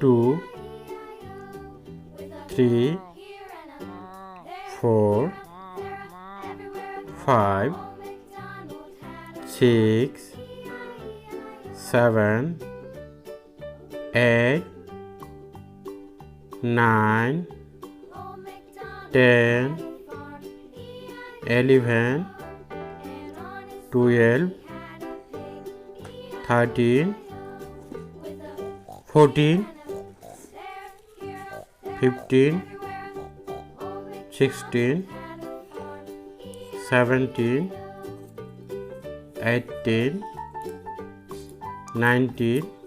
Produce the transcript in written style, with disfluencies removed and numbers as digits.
2, 3, 4, 5, 6, 7, 8, 9, 10, 11, 12, 13, 14, 15, 16, 17, 18, 19,